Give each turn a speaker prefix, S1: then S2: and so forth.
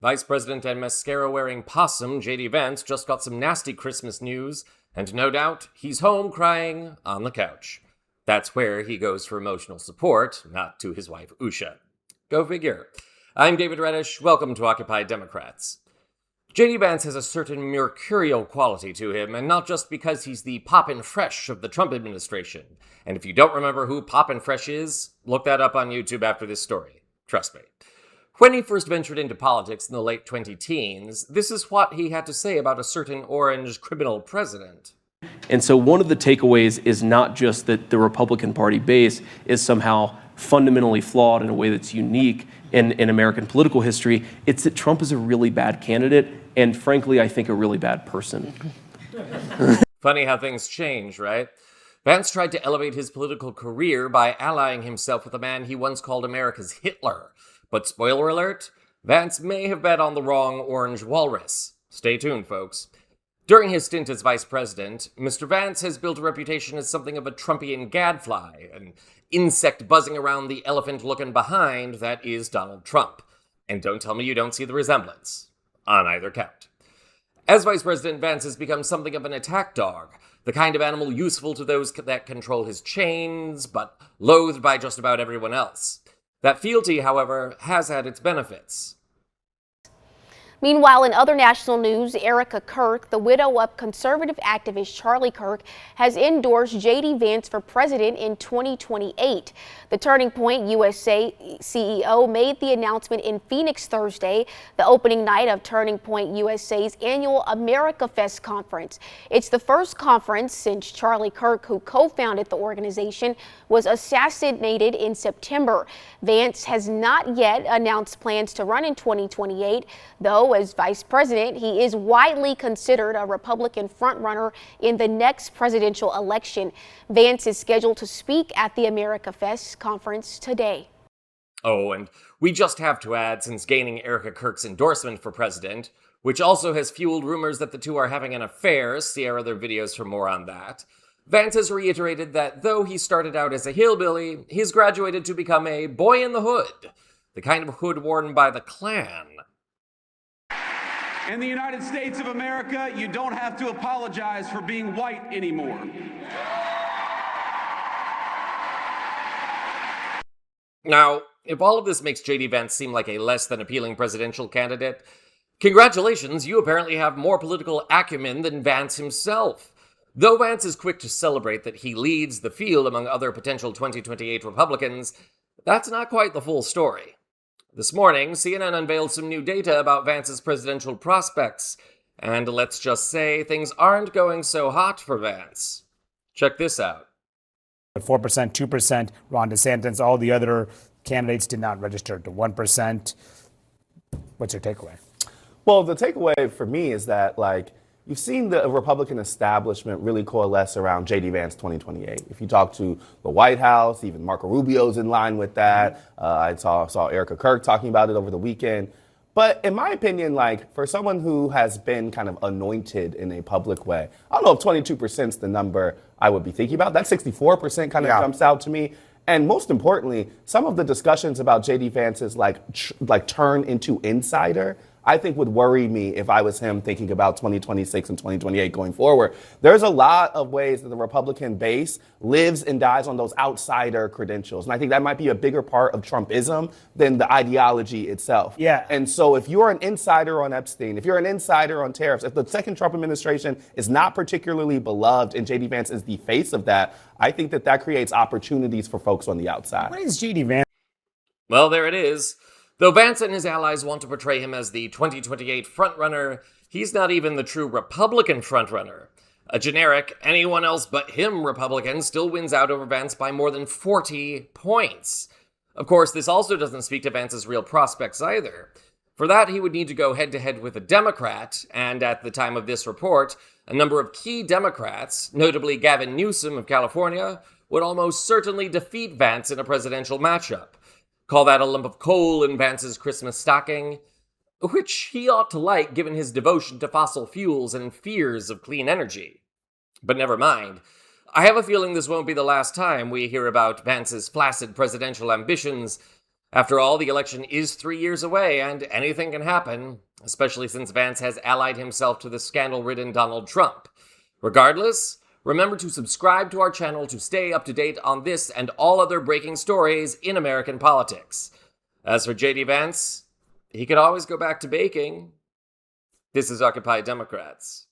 S1: Vice President and mascara-wearing possum JD Vance just got some nasty Christmas news, and no doubt he's home crying on the couch. That's where he goes for emotional support, not to his wife Usha. Go figure. I'm David Reddish. Welcome to Occupy Democrats. JD Vance has a certain mercurial quality to him, and not just because he's the Poppin' Fresh of the Trump administration. And if you don't remember who Poppin' Fresh is, look that up on YouTube after this story. Trust me. When he first ventured into politics in the late 20-teens, this is what he had to say about a certain orange criminal president.
S2: And so one of the takeaways is not just that the Republican Party base is somehow fundamentally flawed in a way that's unique in American political history. It's that Trump is a really bad candidate and, frankly, I think a really bad person.
S1: Funny how things change, right? Vance tried to elevate his political career by allying himself with a man he once called America's Hitler. But spoiler alert, Vance may have bet on the wrong orange walrus. Stay tuned, folks. During his stint as vice president, Mr. Vance has built a reputation as something of a Trumpian gadfly, an insect buzzing around the elephant looking behind that is Donald Trump. And don't tell me you don't see the resemblance. On either count. As vice president, Vance has become something of an attack dog, the kind of animal useful to those that control his chains, but loathed by just about everyone else. That fealty, however, has had its benefits.
S3: Meanwhile, in other national news, Erica Kirk, the widow of conservative activist Charlie Kirk, has endorsed JD Vance for president in 2028. The Turning Point USA CEO made the announcement in Phoenix Thursday, the opening night of Turning Point USA's annual America Fest conference. It's the first conference since Charlie Kirk, who co-founded the organization, was assassinated in September. Vance has not yet announced plans to run in 2028, though as vice president, he is widely considered a Republican frontrunner in the next presidential election. Vance is scheduled to speak at the America Fest conference today.
S1: Oh, and we just have to add, since gaining Erica Kirk's endorsement for president, which also has fueled rumors that the two are having an affair, see our other videos for more on that, Vance has reiterated that though he started out as a hillbilly, he's graduated to become a boy in the hood, the kind of hood worn by the Klan.
S4: In the United States of America, you don't have to apologize for being white anymore.
S1: Now, if all of this makes JD Vance seem like a less than appealing presidential candidate, congratulations, you apparently have more political acumen than Vance himself. Though Vance is quick to celebrate that he leads the field among other potential 2028 Republicans, that's not quite the full story. This morning, CNN unveiled some new data about Vance's presidential prospects, and let's just say things aren't going so hot for Vance. Check this out.
S5: 4%, 2%, Ron DeSantis, all the other candidates did not register to 1%. What's your takeaway?
S6: Well, the takeaway for me is that, you've seen the Republican establishment really coalesce around JD Vance 2028. If you talk to the White House, even Marco Rubio's in line with that. I saw Erica Kirk talking about it over the weekend. But in my opinion, for someone who has been kind of anointed in a public way, I don't know if 22% is the number I would be thinking about. That 64% kind of jumps out to me. And most importantly, some of the discussions about JD Vance's turn into insider, I think would worry me if I was him thinking about 2026 and 2028 going forward. There's a lot of ways that the Republican base lives and dies on those outsider credentials. And I think that might be a bigger part of Trumpism than the ideology itself.
S5: Yeah.
S6: And so if you're an insider on Epstein, if you're an insider on tariffs, if the second Trump administration is not particularly beloved and JD Vance is the face of that, I think that creates opportunities for folks on the outside.
S5: What is JD Vance?
S1: Well, there it is. Though Vance and his allies want to portray him as the 2028 frontrunner, he's not even the true Republican frontrunner. A generic, anyone else but him Republican still wins out over Vance by more than 40 points. Of course, this also doesn't speak to Vance's real prospects either. For that, he would need to go head-to-head with a Democrat, and at the time of this report, a number of key Democrats, notably Gavin Newsom of California, would almost certainly defeat Vance in a presidential matchup. Call that a lump of coal in Vance's Christmas stocking, which he ought to like given his devotion to fossil fuels and fears of clean energy. But never mind. I have a feeling this won't be the last time we hear about Vance's flaccid presidential ambitions. After all, the election is 3 years away, and anything can happen, especially since Vance has allied himself to the scandal-ridden Donald Trump. Regardless, remember to subscribe to our channel to stay up to date on this and all other breaking stories in American politics. As for JD Vance, he could always go back to baking. This is Occupy Democrats.